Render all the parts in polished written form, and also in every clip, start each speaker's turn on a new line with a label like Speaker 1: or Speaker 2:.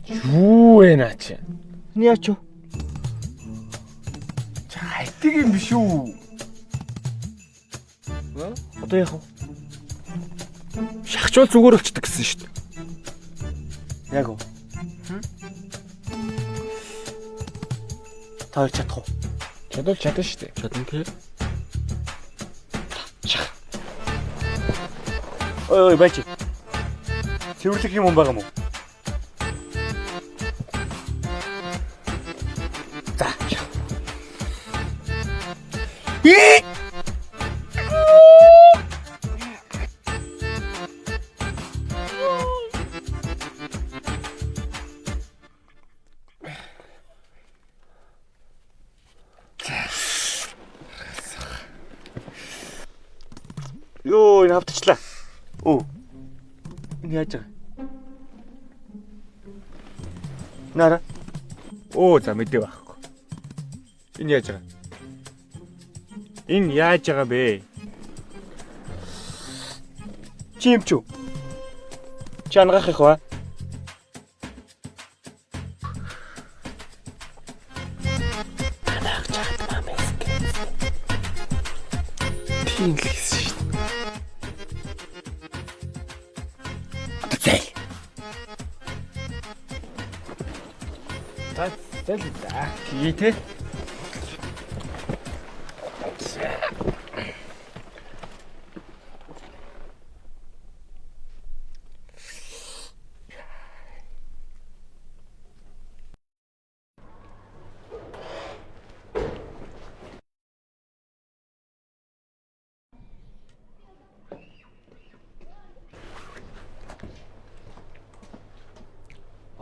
Speaker 1: Юу вэ наа чи?
Speaker 2: Яач вэ?
Speaker 1: Хайтиг юм биш үү?
Speaker 2: Одоо яах вэ?
Speaker 1: Шахчвал зүгээр болчдөг гэсэн шүү дээ.
Speaker 2: Яг уу. Та хоёр чадах уу?
Speaker 1: Чадвал чадна шүү дээ.
Speaker 2: Чадна тий. Ой байч. Цэвэрлэх юм байгаа мó? За. Йоо, энэ автчлаа. Оо. Энэ яаж байгаа? Нара.
Speaker 1: Оо за мэдээ байхгүй. Энэ яаж байгаа? Энэ яаж байгаа бэ?
Speaker 2: Чи юм ч үү? Чи ангаах их ба?
Speaker 1: Тийм л гэсэн шүү дээ. Зэл да.
Speaker 2: Тий те.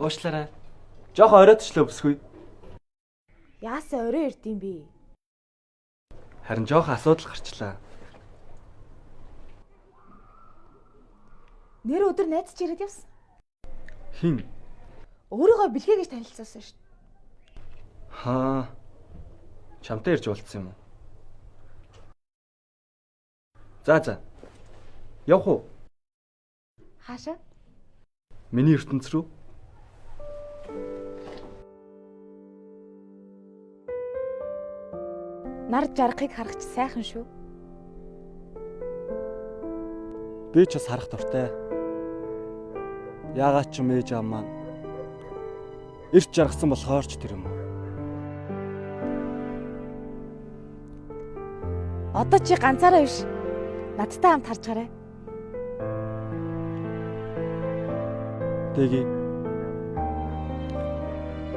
Speaker 2: Уушлаарай. Жохо оройтчлаа өсгүй.
Speaker 3: Яасан орой ирдэм бэ?
Speaker 2: Харин жоох асуудал гарчлаа.
Speaker 3: Нэр өдөр найзч ирээд явсан.
Speaker 2: Хин?
Speaker 3: Өөрийгөө бэлгээ гэж танилцуулсан шүү дээ.
Speaker 2: Хаа. Чамтай ирж уулзсан юм уу? За. Явах уу?
Speaker 3: Хаашаа?
Speaker 2: Миний ертөнц рүү.
Speaker 3: Нар жаргахыг харагч сайхан шүү.
Speaker 2: Би ч бас харах дуртай. Яагаад ч юм ээж аав маань эрт жаргасан болохоор ч тэр юм уу.
Speaker 3: Одоо чи ганцаараа биш. Надтай хамт харж гараа.
Speaker 2: Тэги.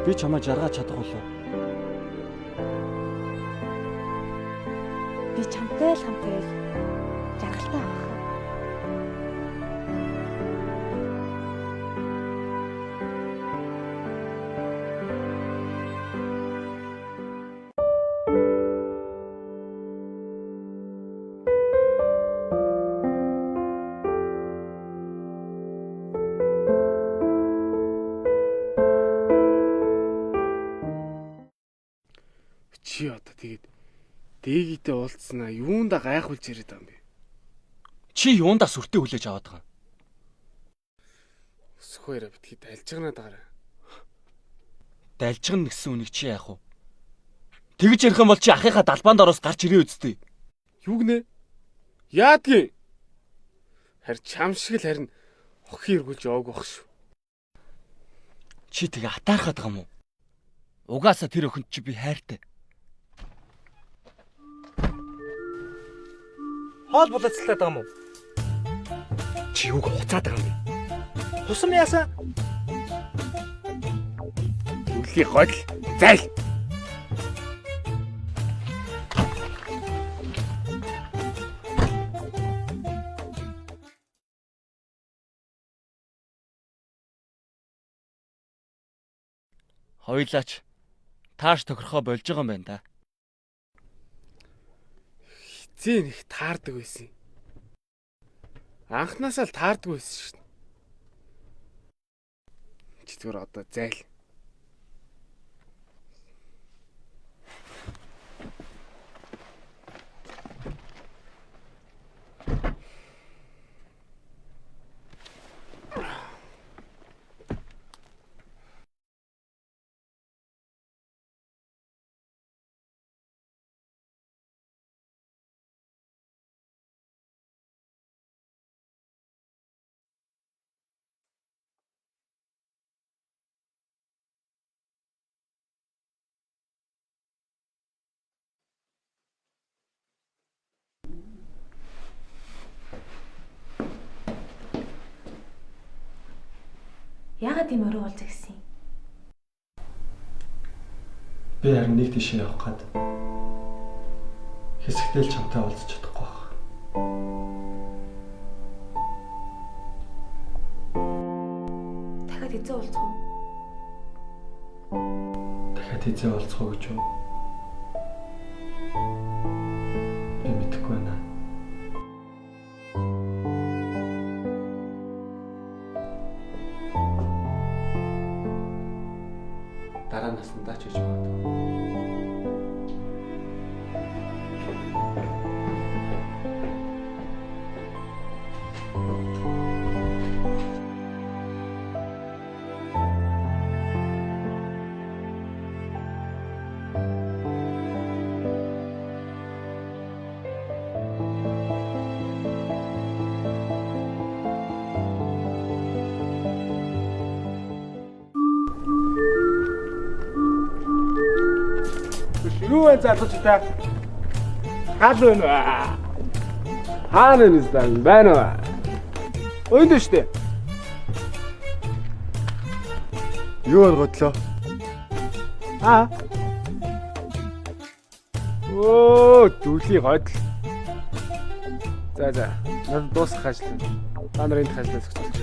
Speaker 2: Би чамаа жаргаж чадах болов.
Speaker 3: Би чамтай л хамт байл. Жаргалтай авах.
Speaker 1: Чи одоо тэгээд Дэгийтэй уулзснаа юунда гайхуулж ирээд байгаа юм бэ?
Speaker 2: Чи юундаа сүртэй хүлээж аваад байгаа?
Speaker 1: Өсөхөөрэ битгий дайлжганаад байгаарай.
Speaker 2: Дайлжган гэсэн үнийг чи яах вэ? Тэгж ярих юм бол чи ахыхаа далбаанд ороос гарч ирээ үсттэй.
Speaker 1: Юу гинэ? Яадгийн? Харин чам шиг л харин охин эргүүлж яваагүй бах шүү.
Speaker 2: Чи тэгээ атаархаад байгаа юм уу? Угаасаа тэр охинд чи би хайртай. Хоол булацлаад байгаа юм уу? Чи юуг хуцаад байгаа юм бэ? Хусам яасан?
Speaker 1: Үлгий гол зайл.
Speaker 2: Хоёлаач тааш тохирохоо болж байгаа юм байна да.
Speaker 1: Хизээ нэг таардаг байсан. Анхнаасаа л таардаг байсан шүү дээ. Чи зүгээр одоо зайл.
Speaker 3: Яагаад тийм орой болж гисэн юм?
Speaker 4: Би харин нэг тийшээ явах гээд хэсэгтэй л чамтай уулзах чадахгүй байх.
Speaker 3: Дахиад эзээ уулзах уу?
Speaker 4: Дахиад эзээ уулзах уу гэж юу? Би мэдэхгүй байна. Дараа насандаа ч гэж магадгүй.
Speaker 1: Юу вэ залууч та? Хаал вэ нэ? Хаал нь здан байна уу? Ойд штэ. Юу болгодлоо? Оо, дүүлийн гойд. За. Над дуусах ажил. Та нарын энэ ажлаас өгч.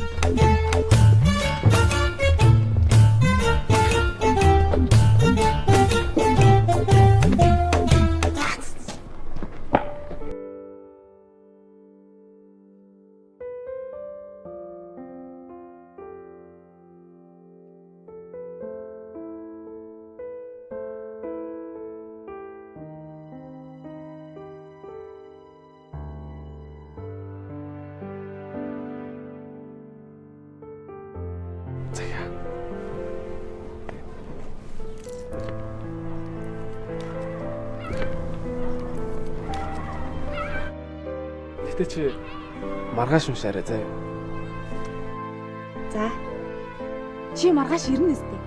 Speaker 1: Гэтэ чи маргааш уншаарай заа.
Speaker 3: За. Чи маргааш ирнэ үстэй.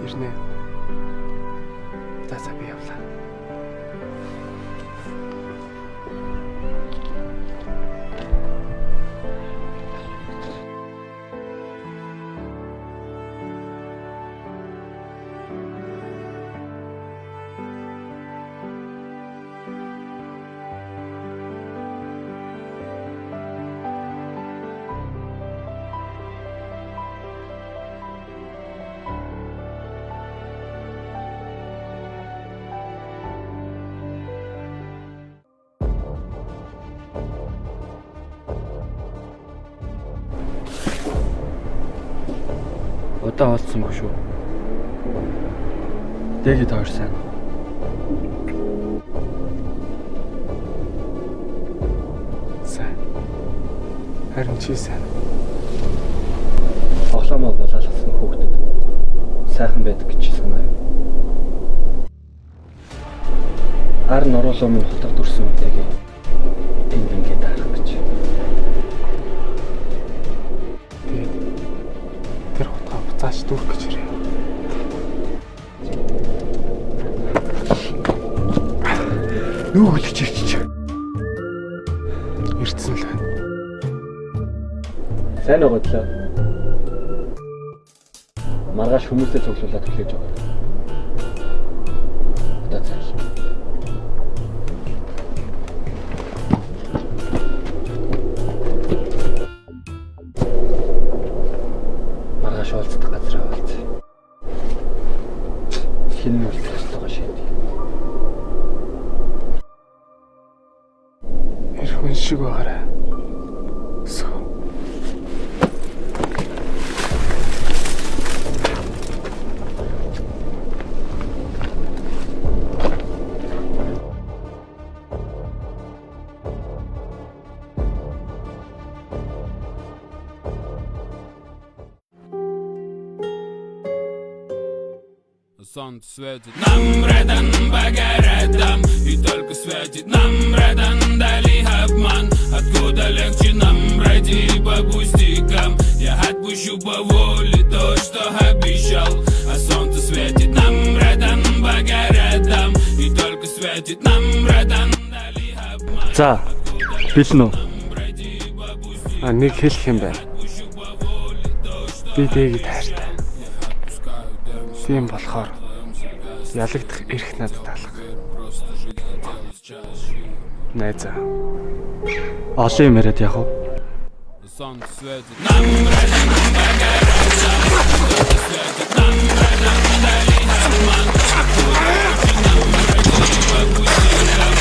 Speaker 1: Ирнэ. За би явлаа.
Speaker 4: Удаа олцсонгүй шүү. Дэгэд хоёр сайн.
Speaker 1: Сайн. Харин чи сайн.
Speaker 4: Оглоомоо болоолгосон хүүхдэд сайхан байдаг гэж санаа юу? Ар нуруулуу минь хотод дүрсэн үтэйгээ энд ингээд харах гэж.
Speaker 1: Тэр хотгоо буцааж дүүрэх гэж ирээ. Нүгэлж ирчих. Ирдсэн л байна.
Speaker 4: Сайн өгöдлөө. Маргааш хүмүүстэй цуглуулаад хүлээж байгаа. Одоо цааш. Маргааш уулздаг газраа уулзъя. Хин үлдэх байгаа шийд.
Speaker 1: Ирхэн шиг байгаарай.
Speaker 5: Солнце светит нам рядом по городам, и только светит нам рядом дали обман. Откуда легче нам бродить по пустякам? Я отпущу по воле то, что обещал. А солнце светит нам рядом по городам, и только светит нам рядом дали обман.
Speaker 4: За, бэлэн үү?
Speaker 1: Нэг хэлэх юм байна. Би дэгийг таартай. Тийм болохоор ялагдах эрх надад алга. Найзаа.
Speaker 4: Олон юм яриад яах вэ?
Speaker 5: Солнце светит, нам рядом погораться. Солнце светит, нам рядом дали обман. Нам родили бабусикам.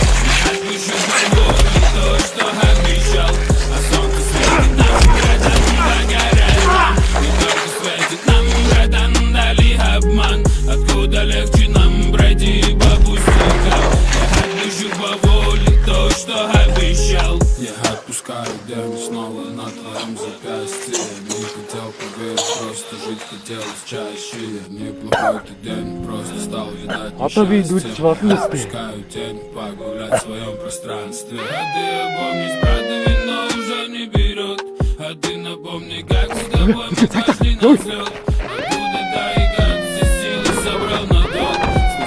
Speaker 5: Отпущу свободу то, что обещал. А солнце светит, нам рядом погораться. И только светит, нам рядом дали обман. Откуда легче нам пройти бабусикам. Отпущу по воле то, что обещал. Я отпускаю дым снова на твоем запястье. Не хотел поверить, просто жить хотелось чаще. Неплохой ты день, просто стал видать несчастье. Отпускаю тень, погулять в своем пространстве. А ты опомнись, правда вино уже не берет. А ты напомни, как с тобой мы пошли на взлет. Откуда да и как все силы собрал на тот.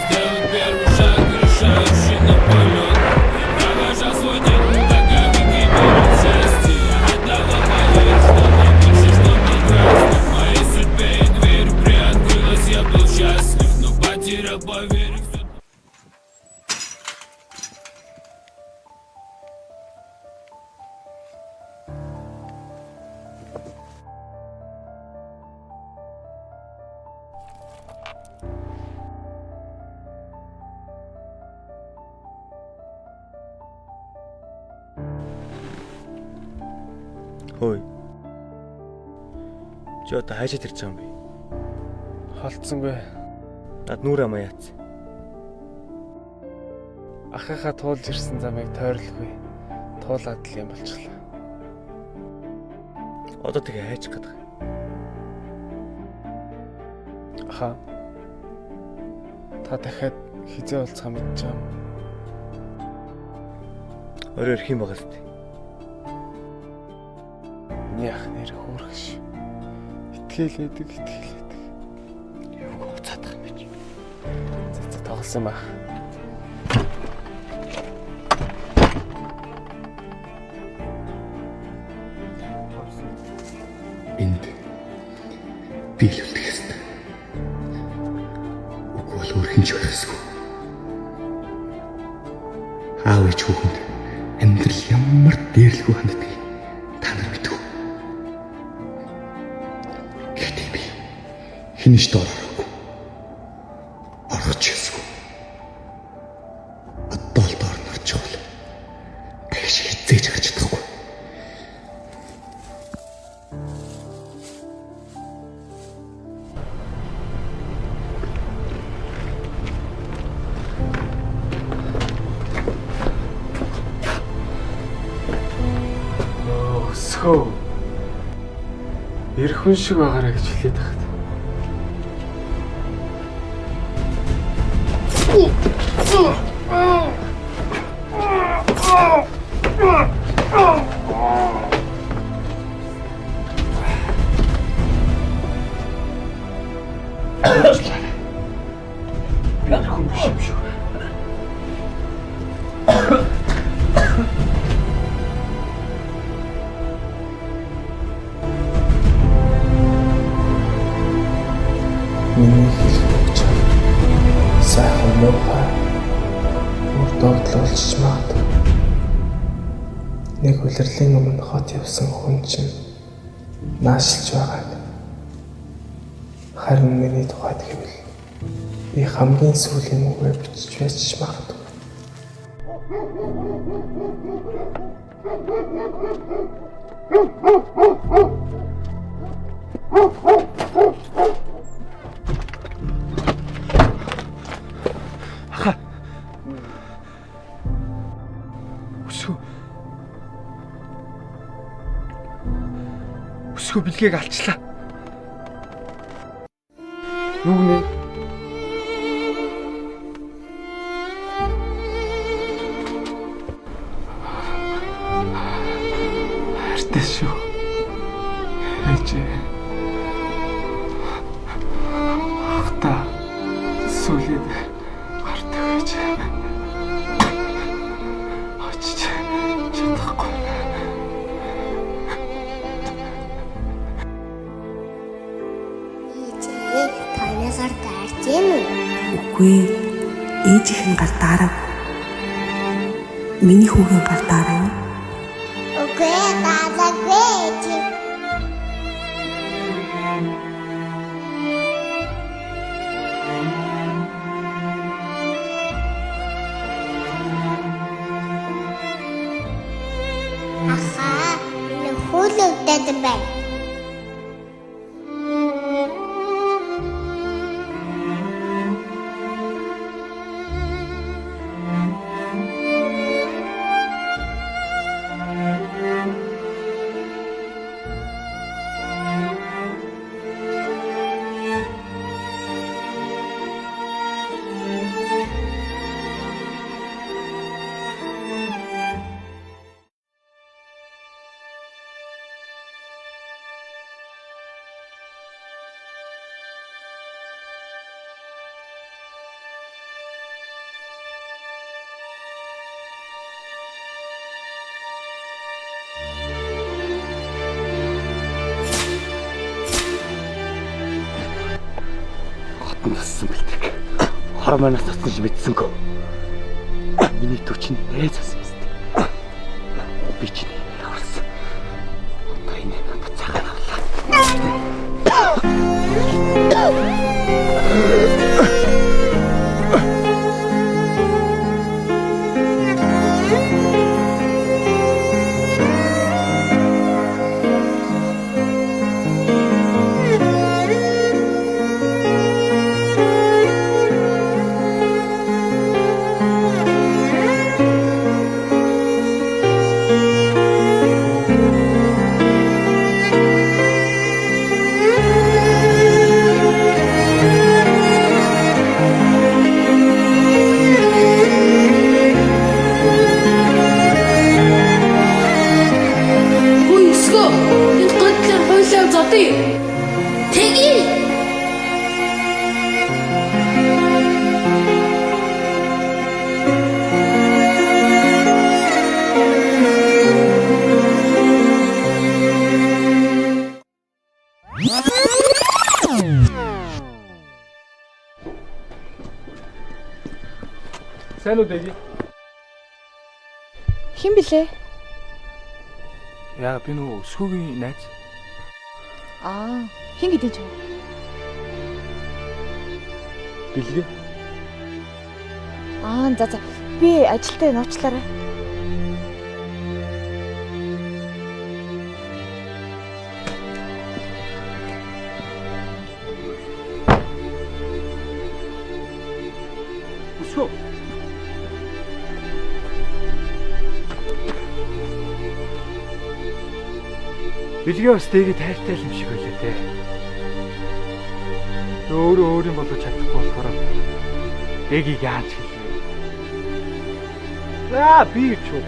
Speaker 5: Сделать первый шаг, решающий на полет. Я провожал свой день.
Speaker 4: Хөөе. Чи одоо хаашаа ирж байгаа юм бэ?
Speaker 1: Холцсонгүй.
Speaker 4: Над нүрэ амаа яац.
Speaker 1: Ахыхаа туулж ирсэн замыг тойрлохгүй. Туулаад л юм болчихлоо.
Speaker 4: Одоо тэгээ хайчих гэдэг.
Speaker 1: Аха. Та дахиад хизээ уулзах мэдэж байгаа юм.
Speaker 4: Өөрөө ирэх юм байгаа зү.
Speaker 1: Яах нэр хөөрхш. Итгэлээдэг.
Speaker 4: Юуг уцаадах юм бэ?
Speaker 1: За тоглосон ба.
Speaker 6: Энд би л үлдэх ёстой. Үгүй бол өөр хинч байсгүй. Аав ээж хүүхэнд амьдрал ямар дээрлэхүү ханддаг та нар мэдв. Гэхдээ би хинэж доороогүй. Орох ч ёсгүй. Одоо л доор норчихвол тэгш хэзээж гарч чадахгүй.
Speaker 1: Өсгөө. Ирэх хүн шиг байгаарэ гэж хэлээд тахад.
Speaker 4: Ирэх хүн биш юм шүү.
Speaker 7: Миний хэлж сайхан муухай догтлолч магадгүй. Нэг улирлын өмнө хот явсан хүн чинь наашилж байгааг. Харин миний тухайд гэвэл би хамгийн сүүлийн үгээр бичиж байж магадгүй.
Speaker 1: Өсгөө бэлгийг алчлаа. Нүгнэ. Хартай шүү. Ээжээ. Ахта сүлээд гардаг байж. Очиж чадахгүй.
Speaker 8: газар дайрч юм уу?
Speaker 9: Үгүй ээжийнх нь гар даарав. Миний хүүгийн гар даарав.
Speaker 8: Үгүй даалаагүй чи. Аха, нөхөлөгдөд бай.
Speaker 4: Нассан бэлтгэх. Хормоноос татсанж мэдсэнгөө. Миний төч нь нээзсэн юм. Би ч нээр орсон. Одоо энэ буцаагаа авлаа.
Speaker 1: Сайн уу дэги?
Speaker 3: Хэн блэ?
Speaker 1: Яа би нөө өсгөөгийн найз.
Speaker 3: Хэн гэдэг ч юм.
Speaker 1: Бэлгээ.
Speaker 3: За. Би ажилдаа нууцлаарай.
Speaker 1: Өсгөө. Бэлгээ бас дэгийг тайртай юм шиг байлаа те. Өөрөө болгож чадахгүй болохоор дэгийг яаж хэлээ. Би ч үү.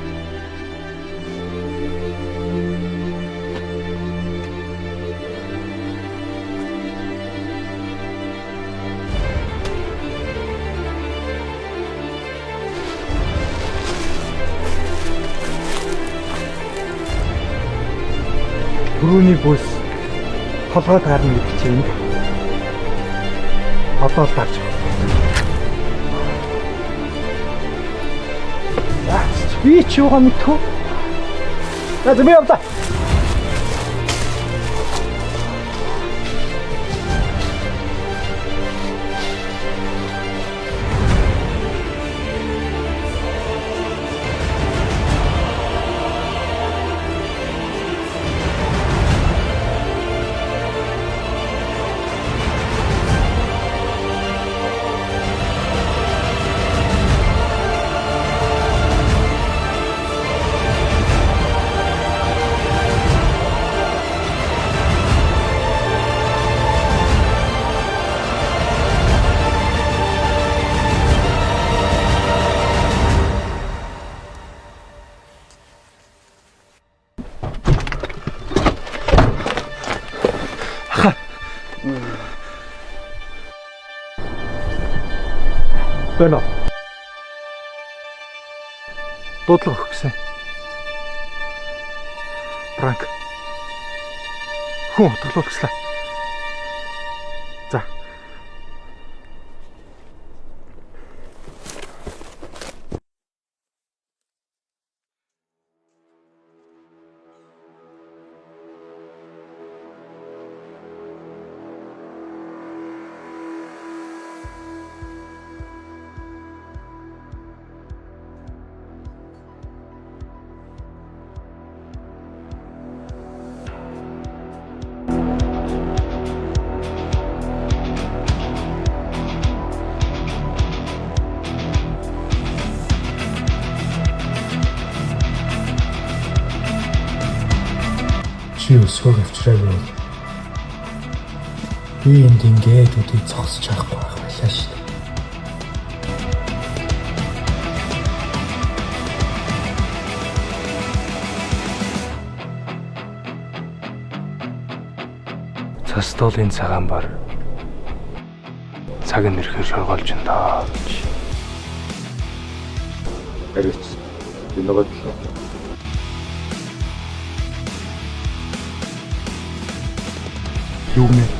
Speaker 1: Түрүүний бүс толгойд гарна гэдэг чинь одоо л дарж байна. Би ч юугаа мэдхүү. За би явлаа. Бэнэ. Дуудлага өгсөн. Пранк. Хүн утгалуулчихлаа. За.
Speaker 6: чи өсгөөг авчраагүй. Би энд ингээд үдийг зогсож байхгүй байх байлаа шүү дээ.
Speaker 1: Цастолын цагаан бар цаг нь ирэхээр шоргоолж энэ даа гэж.
Speaker 4: Аригч. Би нөгөө төлөө.
Speaker 1: Юу нэ?